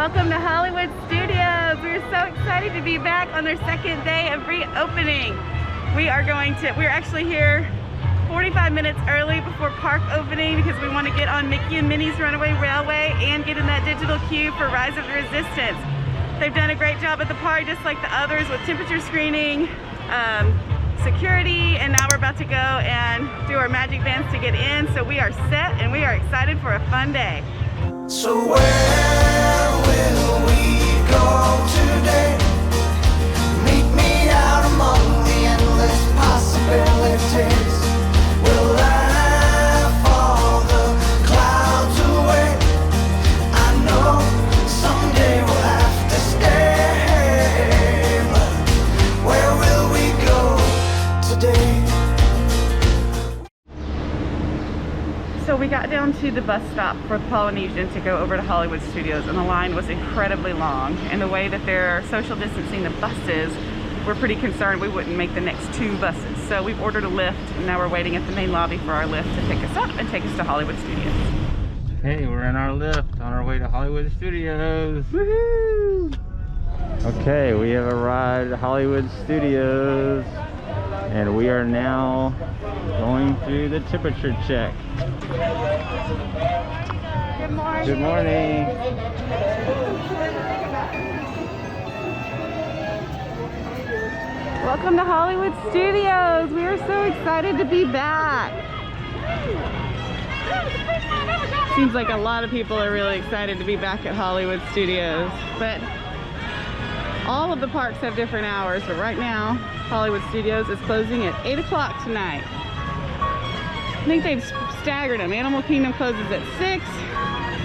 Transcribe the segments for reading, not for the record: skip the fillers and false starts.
Welcome to Hollywood Studios. We're so excited to be back on their second day of reopening. We're actually here 45 minutes early before park opening because we want to get on Mickey and Minnie's Runaway Railway and get in that digital queue for Rise of the Resistance. They've done a great job at the park, just like the others, with temperature screening, security, and now we're about to go and do our magic bands to get in. So we are set and we are excited for a fun day. So where will we go today? Meet me out among the endless possibilities. We'll laugh all the clouds away. I know someday we'll have to stay, but where will we go today? So we got down to the bus stop for the Polynesian to go over to Hollywood Studios, and the line was incredibly long. And the way that they're social distancing the buses, we're pretty concerned we wouldn't make the next two buses. So we've ordered a lift, and now we're waiting at the main lobby for our lift to pick us up and take us to Hollywood Studios. Hey, we're in our lift on our way to Hollywood Studios. Woohoo! Okay, we have arrived at Hollywood Studios, and we are now going through the temperature check. Good morning. Good morning. Welcome to Hollywood Studios. We are so excited to be back. Seems like a lot of people are really excited to be back at Hollywood Studios, but all of the parks have different hours. But right now, Hollywood Studios is closing at 8 o'clock tonight. I think they've staggered them. Animal Kingdom closes at 6,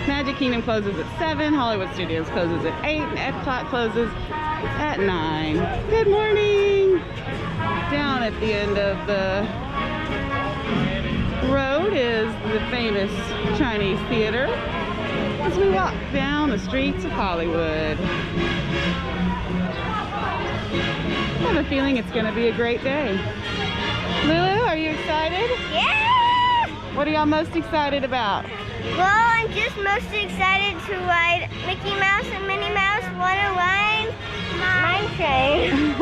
Magic Kingdom closes at 7, Hollywood Studios closes at 8, and Epcot closes at 9. Good morning! Down at the end of the road is the famous Chinese theater as we walk down the streets of Hollywood. I have a feeling it's going to be a great day. Lulu, are you excited? Yeah! What are y'all most excited about? Well, I'm just most excited to ride Mickey Mouse and Minnie Mouse Wonderland Mine Train.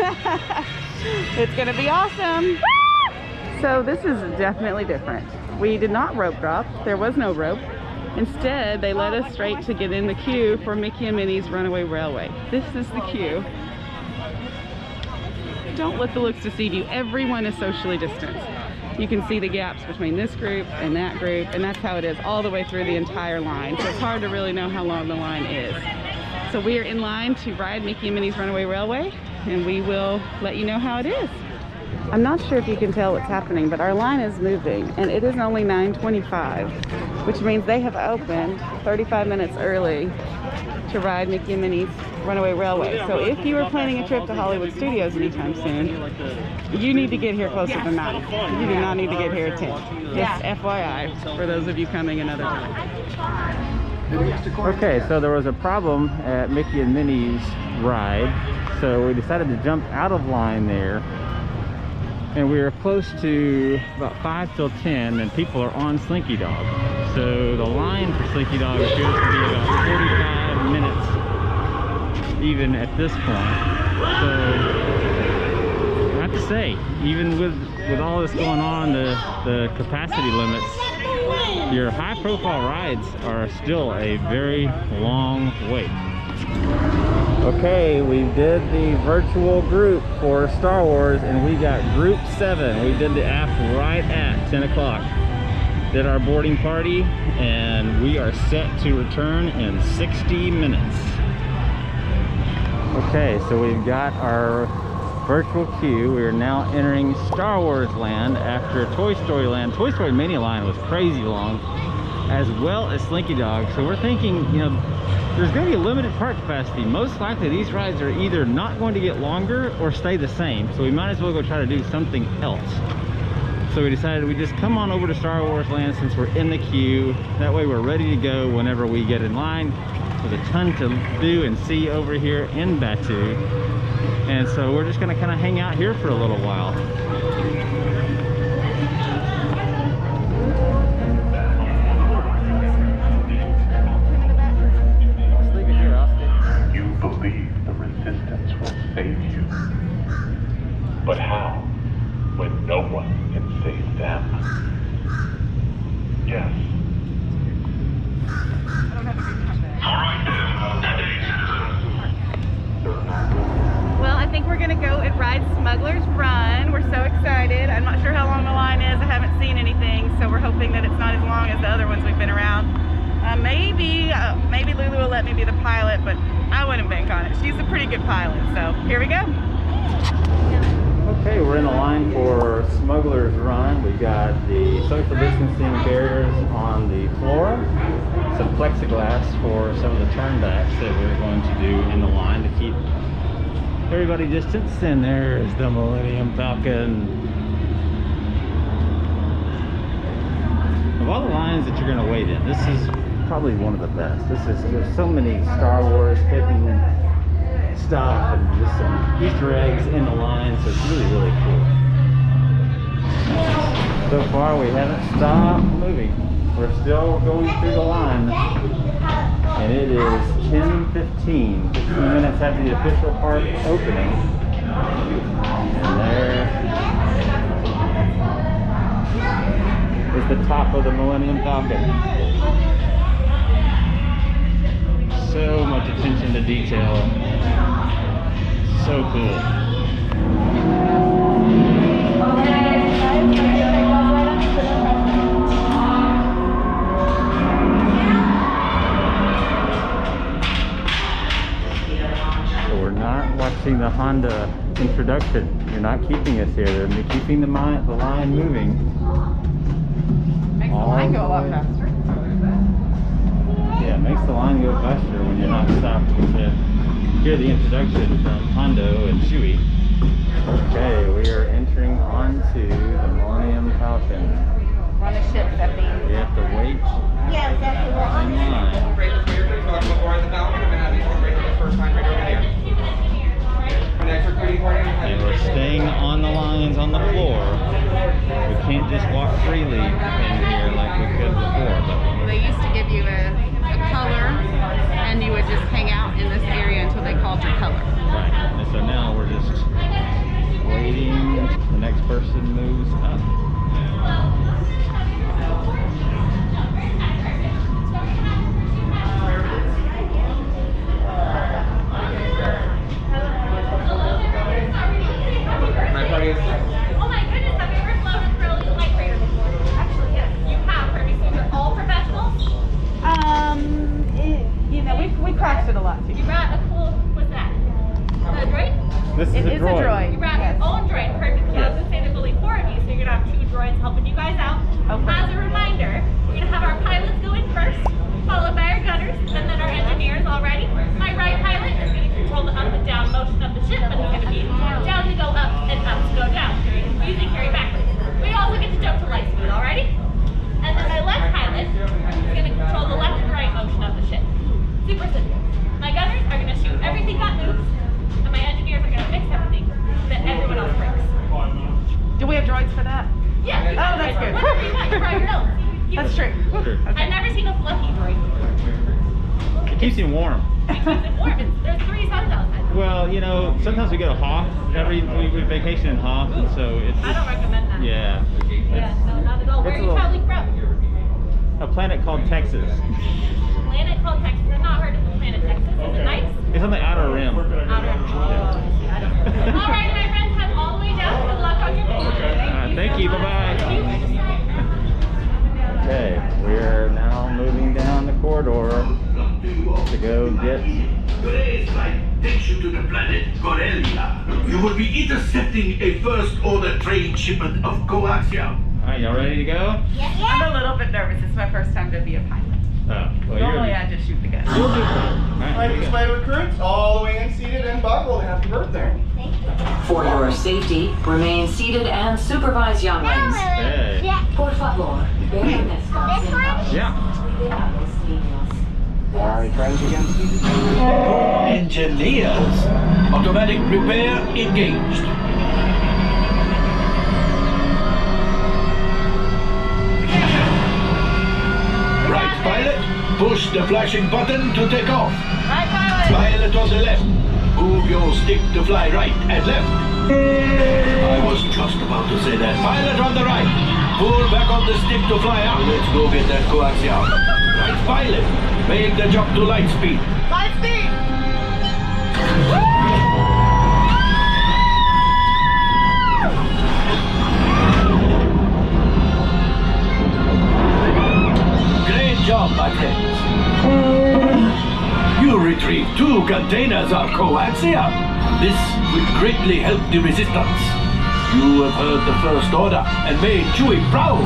It's gonna be awesome. Woo! So this is definitely different. We did not rope drop. There was no rope. Instead, they led us straight to get in the queue for Mickey and Minnie's Runaway Railway. This is the queue. Don't let the looks deceive you. Everyone is socially distanced. You can see the gaps between this group, and that's how it is all the way through the entire line. So it's hard to really know how long the line is. So we are in line to ride Mickey and Minnie's Runaway Railway, and we will let you know how it is. I'm not sure if you can tell what's happening, but our line is moving, and it is only 9:25, which means they have opened 35 minutes early to ride Mickey and Minnie's Runaway Railway. So if you are planning a trip to Hollywood Studios anytime soon, you need to get here closer than 9. You do not need to get here at 10. Just FYI for those of you coming another time. Okay, so there was a problem at Mickey and Minnie's ride, so we decided to jump out of line there. And we were close to about 5 till 10, and people are on Slinky Dog. So the line for Slinky Dog appears to be about 45 minutes even at this point. So I have to say, even with all this going on, the capacity limits, your high profile rides are still a very long wait. Okay, we did the virtual group for Star Wars, and we got group 7. We did the app right at 10 o'clock. Did our boarding party, and we are set to return in 60 minutes. Okay, so we've got our virtual queue. We are now entering Star Wars Land after Toy Story Land. Toy Story Mania line was crazy long, as well as Slinky Dog. So we're thinking, you know, there's going to be a limited park capacity. Most likely these rides are either not going to get longer or stay the same. So we might as well go try to do something else. So we decided we just come on over to Star Wars Land since we're in the queue. That way we're ready to go whenever we get in line. There's a ton to do and see over here in Batuu. And so we're just going to kind of hang out here for a little while. Sleep in here, Austin. think we're gonna go and ride Smugglers Run. We're so excited. I'm not sure how long the line is. I haven't seen anything, so we're hoping that it's not as long as the other ones we've been around. Maybe Lulu will let me be the pilot, but I wouldn't bank on it. She's a pretty good pilot, so here we go. Okay, we're in the line for Smugglers Run. We've got the social distancing barriers on the floor, some plexiglass for some of the turnbacks that we're going to do in the line to keep everybody distanced. And there's the Millennium Falcon. Of all the lines that you're going to wait in, this is probably one of the best. There's so many Star Wars hidden stuff and just some Easter eggs in the line, so it's really, really cool. So far we haven't stopped moving. We're still going through the line, and it is 10:15, 15 minutes after the official park opening. And there is the top of the Millennium Falcon. So much attention to detail. So cool. So we're not watching the Honda introduction. You're not keeping us here. They're keeping the line moving. Makes the line go a lot faster. Yeah, it makes the line go faster when you're not stopped to hear the introduction from Hondo and Chewie. Okay, we are entering onto the Millennium Falcon. We're on a ship, Stephanie. We have to wait Yeah, exactly. We're on in line. And we're staying on the lines on the floor. We can't just walk freely in here like we could before. But They used to give you a color, and you would just hang out in this area until they called your color. right. And so now we're just waiting until the next person moves up. Oh my goodness, have you ever flown a curly light freighter before? Actually, yes. You have, Kirby, so you're all professionals? We crashed it a lot too. You brought a cool, what's that? A droid? This is It a is a droid. droid. You brought your own droid, perfect. Because I was going to say there's only 4 of you, so you're going to have 2 droids helping you guys out. Okay. As a reminder, we're going to have our pilots go in first, followed by our gunners, and then our engineers already. My right pilot is going to control the up and down motion of the ship, but it's going to be down to go up and up to go down. Very confusing, carry backwards. We also get to jump to light speed, alrighty? And then my left pilot is going to control the left and right motion of the ship. Super simple. My gunners are going to shoot everything that moves, and my engineers are going to fix everything that everyone else breaks. Do we have droids for that? Yeah. you Oh, got that's droids. good. Whatever you want, you brought your own. That's true. Sure. I've never seen a fluffy droid before. It keeps you warm. It keeps it warm. There's 3 suns outside. Well, you know, sometimes we go to Hoth. We vacation in Hoth, and so it's I don't recommend that. yeah. Yeah, no, not at all. Where it's are you a little- traveling from? A planet called Texas. Planet called Texas. I've not heard of the planet Texas. Is it nice? It's on the outer rim. Outer. Oh, I don't know. All right, my friends, head all the way down. Good luck on your mission. Thank you. Bye-bye. Okay, we're now moving down the corridor to go get... Today's flight takes you to the planet Corellia. You will be intercepting a first-order trading shipment of coaxium. All right, y'all ready to go? I'm a little bit nervous. It's my first time to be a pilot. Oh, well, Normally I just shoot the gun. You'll do it. All right, Alright, here we this go. way recruits, all the way in seated and buckled. Happy birthday. For your safety, remain seated and supervise younglings. Hey. Yeah. Por favor, permanezcan This one? sentados. Yeah. Cuidados, niños. Alright, friends again. Engineers. Automatic repair engaged. Right pilot, push the flashing button to take off. Right, pilot. Pilot on the left. Move your stick to fly right and left. I was just about to say that. Pilot on the right. Pull back on the stick to fly out. Let's go get that coaxium. Right pilot. Make the jump to light speed. Light speed. job, my friends. You retrieved 2 containers of coaxium. This will greatly help the resistance. You have heard the First Order and made Chewie proud.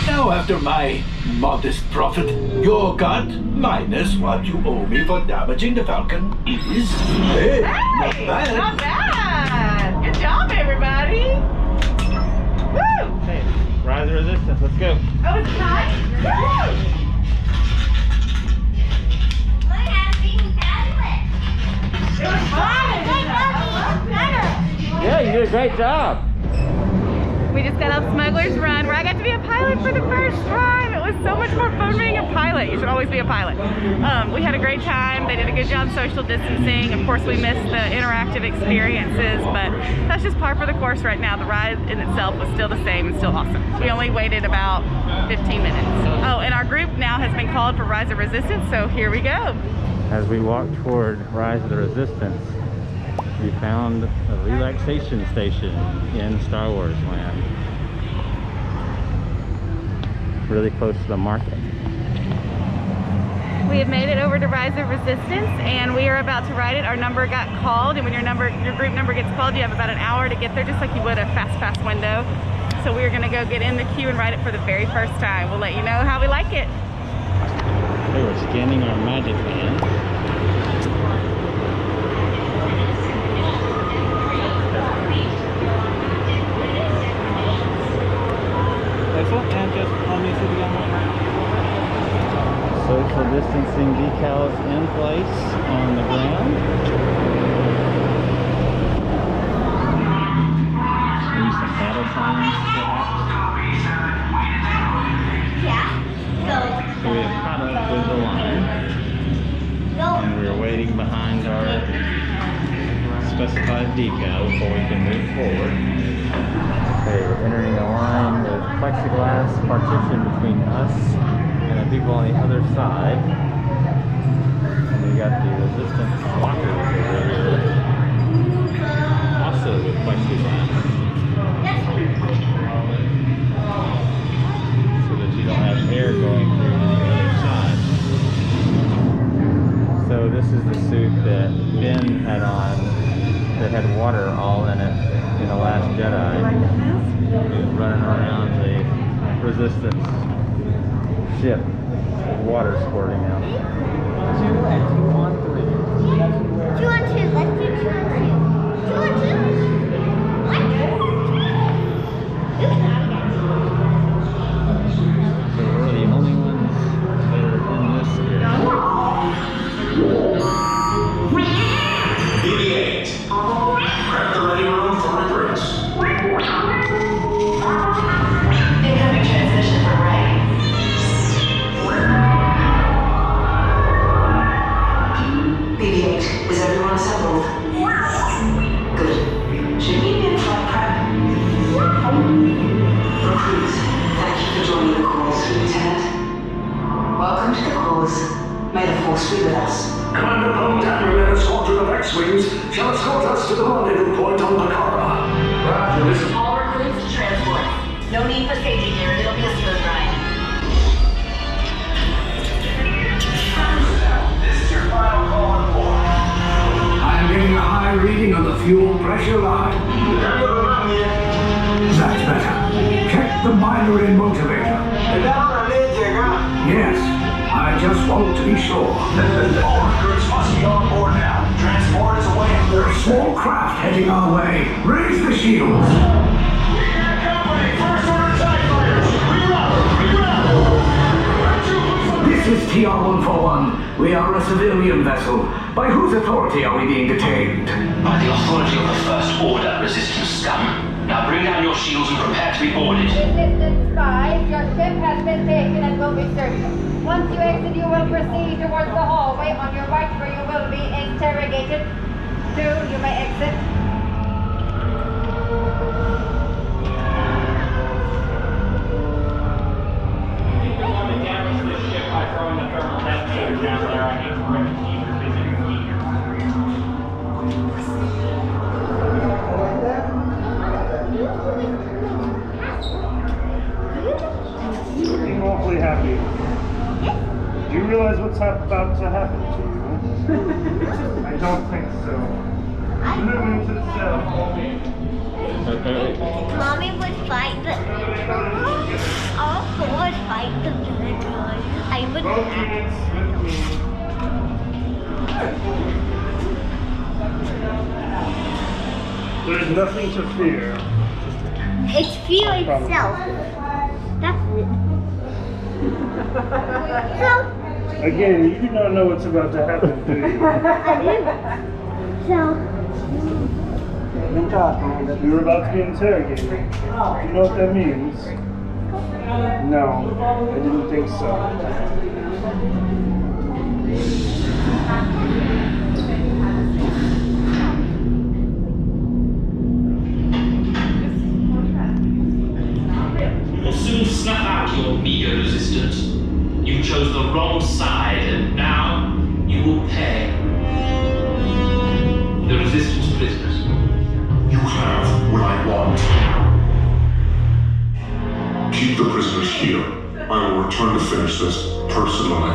Now, after my modest profit, your cut minus what you owe me for damaging the Falcon is... Hey, not bad. Not bad. Good job, everybody. Woo! Hey, Rise of Resistance, let's go. Oh, it's nice. Woo! It was fun. Yeah, you did a great job. We just got off Smugglers Run, where I got to be a pilot for the first time. It was so much more fun being a pilot. You should always be a pilot. We had a great time. They did a good job social distancing. Of course, we missed the interactive experiences, but that's just par for the course right now. The ride in itself was still the same and still awesome. We only waited about 15 minutes. Oh, and our group now has been called for Rise of Resistance, so here we go. As we walk toward Rise of the Resistance, we found a relaxation station in Star Wars land. Really close to the market. We have made it over to Rise of Resistance, and we are about to ride it. Our number got called, and when your group number gets called, you have about an hour to get there, just like you would a fast pass window. So we're gonna go get in the queue and ride it for the very first time. We'll let you know how we like it. Okay, we're scanning our magic band. And just on me social distancing decals in place on the ground. Maybe some battle signs, perhaps. So we have caught up with the line, and we're waiting behind our specified decal before we can move forward. Okay, we're entering a line with plexiglass partition between us and the people on the other side. And we got the resistance lockers over here, also with plexiglass, so that you don't have air going through to the other side. So this is the suit that Ben had on that had water all in it in The Last Jedi. He was running around the Resistance ship with water squirting out. 2 and 2 on 3. 2 on 2. Let's do 2 on 2. 2 on 2. So we're the only ones that are in this area. BB-8. Prep the ready room for reverse. Incoming transmission from Ray. BB-8, is everyone assembled? Good. Should we be in flight prep? Recruits, thank you for joining the cause, Lieutenant. Welcome to the cause. May the Force be with us. Commander Poe and an squadron of X-Wings shall escort us to the rendezvous point on Bakara. Roger, this is... All recruits to transport. No need for safety gear. It'll be a smooth ride. This is your final call on board. I am getting a high reading on the fuel pressure line. That's better. Check the binary motivator. Yes, I just want to be sure. All recruits must be on board now. Transport is away. There's a small craft heading our way. Raise the shields. This is TR-141. We are a civilian vessel. By whose authority are we being detained? By the authority of the First Order, Resistance scum. Now bring down your shields and prepare to be boarded. Resistance spies, your ship has been taken and will be searched. Once you exit, you will proceed towards the hallway on your right where you will be interrogated. 2, you may exit. Awfully happy Do you realize what's about to happen to you? I don't think so. Move into the cell. Mommy would fight the also would fight the bad guys. I would not. There's nothing to fear. It's fear itself. That's it. So Again, you do not know what's about to happen, do you? I do. So You're about to be interrogated. Do you know what that means? No, I didn't think so. You'll soon snuff out your meager resistance. You chose the wrong side, and now you will pay. The resistance prisoners. You have what I want. Keep the prisoners here. I will return to finish this personally.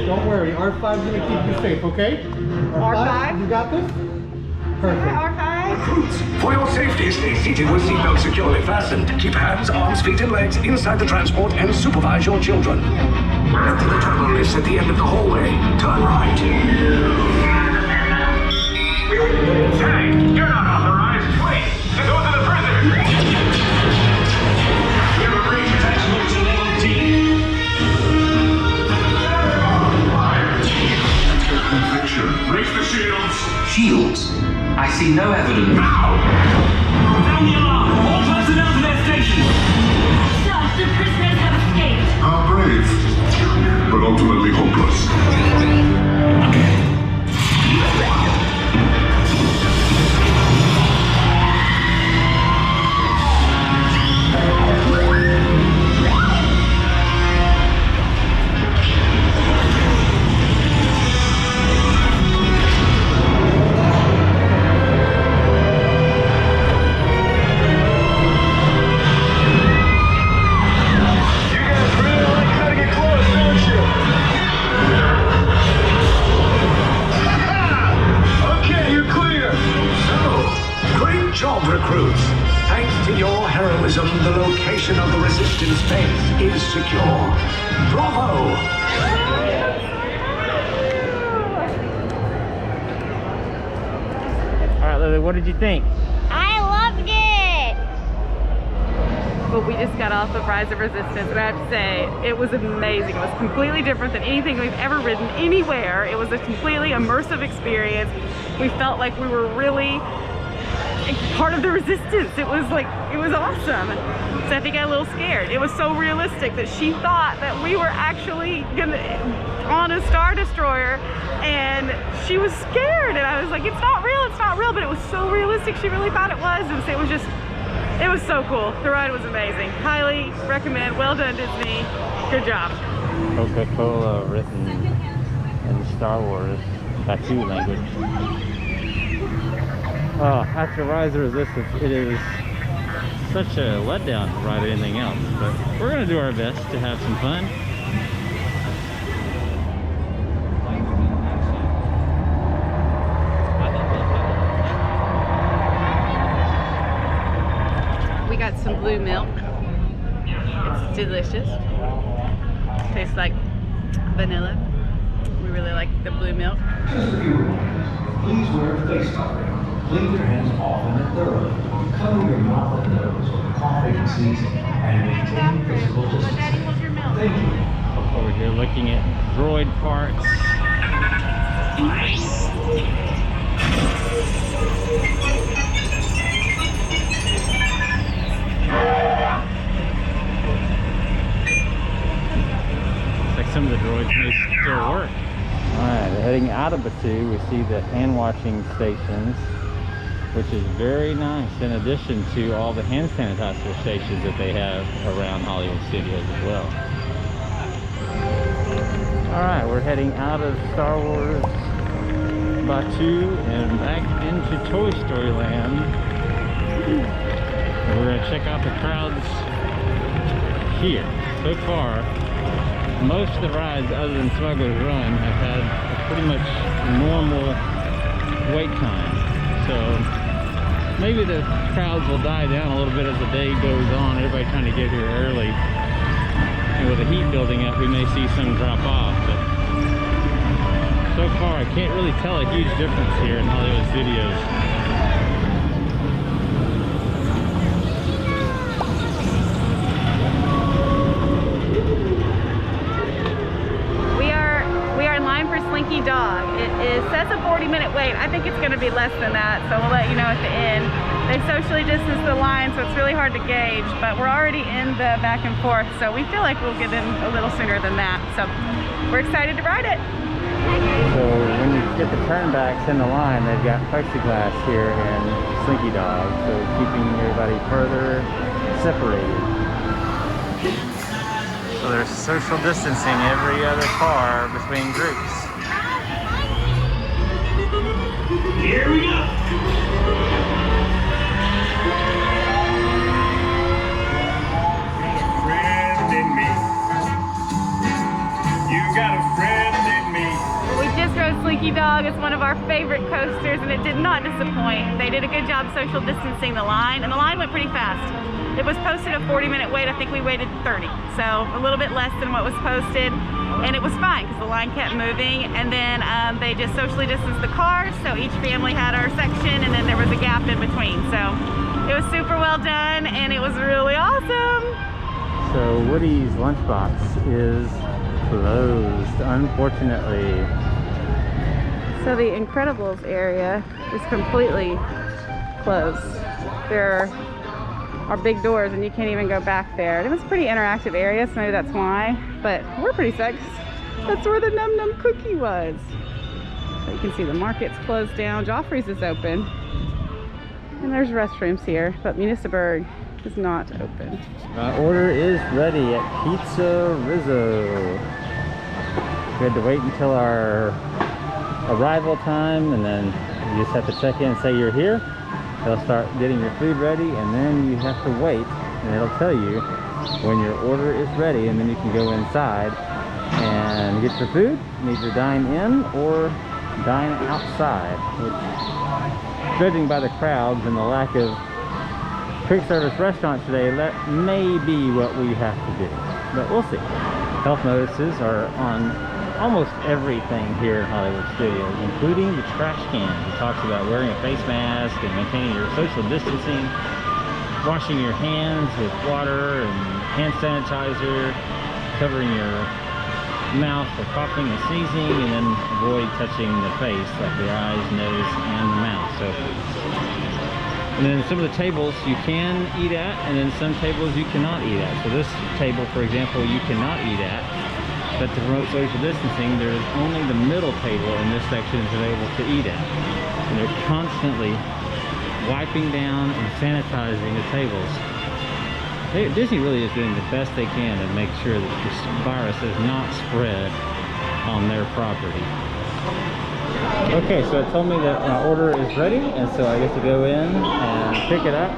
Don't worry, R5's gonna keep you safe, okay? R5? You got this? Perfect. Recruits, for your safety, stay seated with seatbelts securely fastened. Keep hands, arms, feet, and legs inside the transport and supervise your children. Enter the terminal lifts at the end of the hallway. Turn right. Hey, you're not authorized. Wait, those are the prisoners. We have a range attachment to level D. Conviction. Raise the shields. Shields? I see no evidence. Now! Sound the alarm! All personnel to their stations! Sir, the prisoners have escaped. How brave, but ultimately hopeless. Recruits, thanks to your heroism, the location of the resistance base is secure. Bravo! All right, Lily, what did you think? I loved it. But we just got off of Rise of Resistance, and I have to say, it was amazing. It was completely different than anything we've ever ridden anywhere. It was a completely immersive experience. We felt like we were really part of the resistance. It was awesome. So I think I got a little scared. It was so realistic that she thought that we were actually on a Star Destroyer, and she was scared, and I was like, it's not real, but it was so realistic. She really thought it was, and so it was so cool. The ride was amazing. Highly recommend. Well done, Disney. Good job. Coca-Cola written in Star Wars Batuu language. Oh, after Rise of Resistance, it is such a letdown to ride anything else, but we're going to do our best to have some fun. We got some blue milk. It's delicious. Tastes like vanilla. We really like the blue milk. Just a few reminders. Please wear a face covering. Clean your hands often and thoroughly. Cover your mouth and nose with coughing and sneezing, and maintain physical distancing. Thank you. Over here looking at droid parts. Looks like some of the droids may still work. Alright, heading out of Batuu, we see the hand washing stations, which is very nice, in addition to all the hand sanitizer stations that they have around Hollywood Studios as well. Alright, we're heading out of Star Wars Batuu and back into Toy Story Land. And we're going to check out the crowds here. So far, most of the rides other than Smugglers Run have had a pretty much normal wait time. So maybe the crowds will die down a little bit as the day goes on. Everybody trying to get here early. And with the heat building up, we may see some drop off. But so far, I can't really tell a huge difference here in Hollywood Studios. We are in line for Slinky Dog. It says a 40-minute wait. I think it's going to be less than that, so we'll let you know at the end. They socially distance the line, so it's really hard to gauge, but we're already in the back and forth, so we feel like we'll get in a little sooner than that. So we're excited to ride it. So when you get the turnbacks in the line, they've got plexiglass here in Slinky Dog, so keeping everybody further separated. So there's social distancing every other car between groups. Here we go. Friend in me. You got a friend in me. We just rode Slinky Dog. It's one of our favorite coasters, and it did not disappoint. They did a good job social distancing the line, and the line went pretty fast. It was posted a 40-minute wait. I think we waited 30, so a little bit less than what was posted, and it was fine because the line kept moving. And then they just socially distanced the cars, so each family had our section, and then there was a gap in between. So it was super well done, and it was really awesome. So Woody's lunchbox is closed, unfortunately. So the Incredibles area is completely closed. There are big doors and you can't even go back there. It was a pretty interactive area, so maybe that's why. But we're pretty psyched. That's where the Num Num Cookie was. So you can see the market's closed down. Joffrey's is open. And there's restrooms here, but Munissaburg is not open. My order is ready at Pizza Rizzo. We had to wait until our arrival time, and then you just have to check in and say you're here. They'll start getting your food ready, and then you have to wait, and it'll tell you when your order is ready, and then you can go inside and get your food and either dine in or dine outside, which, judging by the crowds and the lack of quick service restaurants today, that may be what we have to do, but we'll see. Health notices are on almost everything here in Hollywood Studios, including the trash cans. It talks about wearing a face mask and maintaining your social distancing, washing your hands with water and hand sanitizer, covering your mouth for coughing and sneezing, and then avoid touching the face, like the eyes, nose, and the mouth. So, and then some of the tables you can eat at, and then some tables you cannot eat at. So this table, for example, you cannot eat at. But to promote social distancing, there's only the middle table in this section is available to eat at. And they're constantly wiping down and sanitizing the tables. Disney really is doing the best they can to make sure that this virus is not spread on their property. Okay, so it told me that my order is ready, and so I get to go in and pick it up.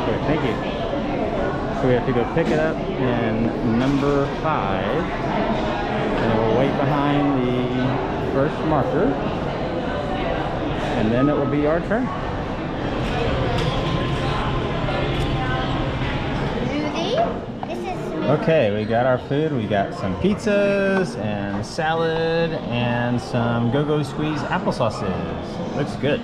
Okay, thank you. So we have to go pick it up in number 5, and we'll wait behind the first marker, and then it will be our turn. Okay, we got our food. We got some pizzas and salad and some Go-Go Squeeze applesauces. Looks good.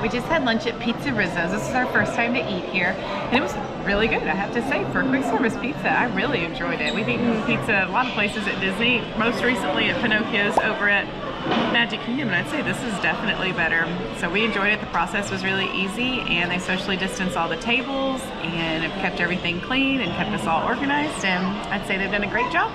We just had lunch at Pizza Rizzo's. This is our first time to eat here, and it was really good, I have to say. For quick service pizza, I really enjoyed it. We've eaten pizza at a lot of places at Disney, most recently at Pinocchio's over at Magic Kingdom, and I'd say this is definitely better. So we enjoyed it. The process was really easy, and they socially distanced all the tables and have kept everything clean and kept us all organized, and I'd say they've done a great job.